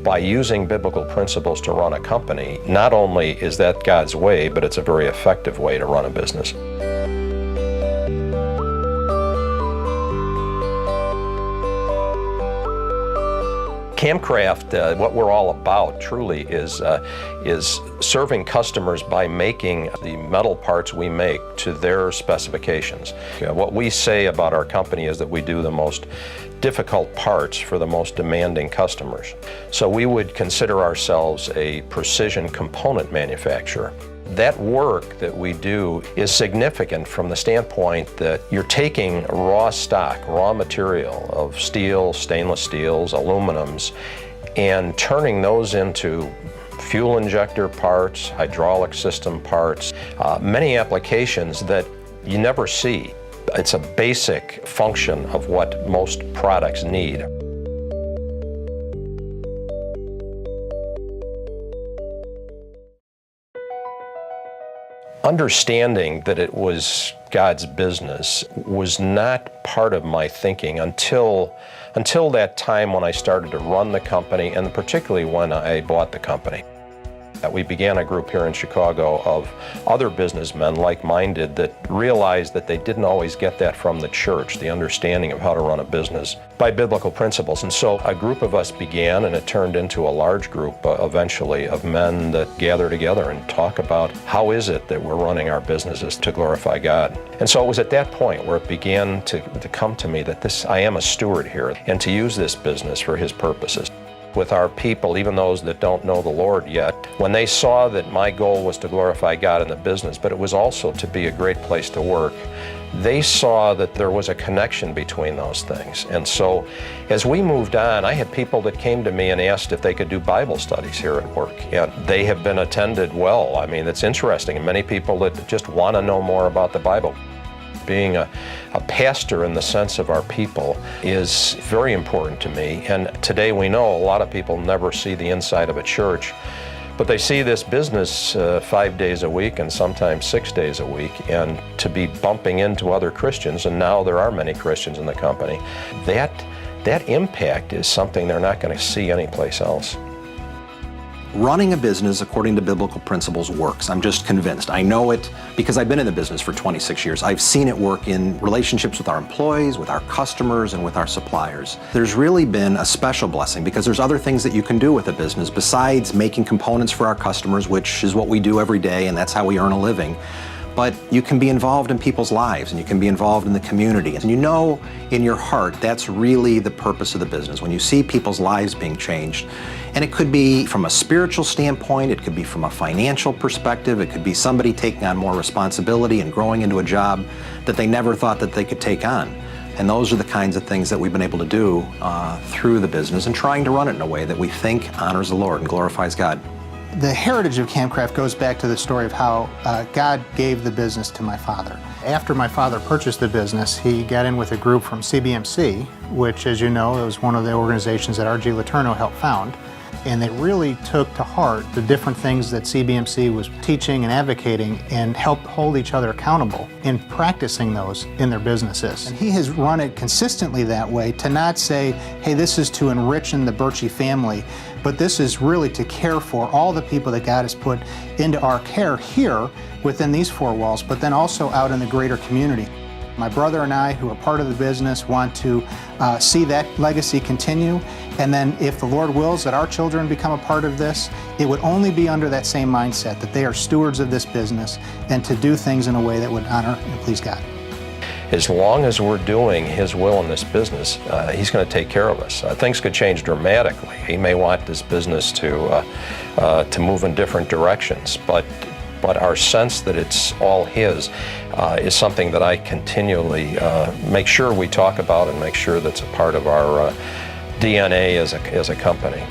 By using biblical principles to run a company, not only is that God's way, but it's a very effective way to run a business. Camcraft, what we're all about truly is serving customers by making the metal parts we make to their specifications. What we say about our company is that we do the most difficult parts for the most demanding customers. So we would consider ourselves a precision component manufacturer. That work that we do is significant from the standpoint that you're taking raw stock, raw material of steel, stainless steels, aluminums, and turning those into fuel injector parts, hydraulic system parts, many applications that you never see. It's a basic function of what most products need. Understanding that it was God's business was not part of my thinking until that time when I started to run the company, and particularly when I bought the company. We began a group here in Chicago of other businessmen, like-minded, that realized that they didn't always get that from the church, the understanding of how to run a business by biblical principles. And so a group of us began, and it turned into a large group eventually of men that gather together and talk about how is it that we're running our businesses to glorify God. And so it was at that point where it began to come to me that I am a steward here, and to use this business for His purposes. With our people, even those that don't know the Lord yet, when they saw that my goal was to glorify God in the business, but it was also to be a great place to work, they saw that there was a connection between those things. And so as we moved on, I had people that came to me and asked if they could do Bible studies here at work. And they have been attended well. I mean, it's interesting. And many people that just want to know more about the Bible. Being a pastor in the sense of our people is very important to me. And today we know a lot of people never see the inside of a church, but they see this business 5 days a week and sometimes 6 days a week. And to be bumping into other Christians, and now there are many Christians in the company, that impact is something they're not going to see anyplace else. Running a business according to biblical principles works. I'm just convinced. I know it because I've been in the business for 26 years. I've seen it work in relationships with our employees, with our customers, and with our suppliers. There's really been a special blessing because there's other things that you can do with a business besides making components for our customers, which is what we do every day, and that's how we earn a living. But you can be involved in people's lives, and you can be involved in the community. And you know in your heart that's really the purpose of the business, when you see people's lives being changed. And it could be from a spiritual standpoint, it could be from a financial perspective, it could be somebody taking on more responsibility and growing into a job that they never thought that they could take on. And those are the kinds of things that we've been able to do through the business and trying to run it in a way that we think honors the Lord and glorifies God. The heritage of Camcraft goes back to the story of how God gave the business to my father. After my father purchased the business, he got in with a group from CBMC, which, as you know, it was one of the organizations that R.G. Letourneau helped found. And they really took to heart the different things that CBMC was teaching and advocating and helped hold each other accountable in practicing those in their businesses. And he has run it consistently that way, to not say, hey, this is to enrich in the Bertsche family, but this is really to care for all the people that God has put into our care here within these four walls, but then also out in the greater community. My brother and I, who are part of the business, want to see that legacy continue. And then if the Lord wills that our children become a part of this, it would only be under that same mindset, that they are stewards of this business and to do things in a way that would honor and please God. As long as we're doing His will in this business, He's going to take care of us. Things could change dramatically. He may want this business to move in different directions, but our sense that it's all His is something that I continually make sure we talk about and make sure that's a part of our DNA as a company.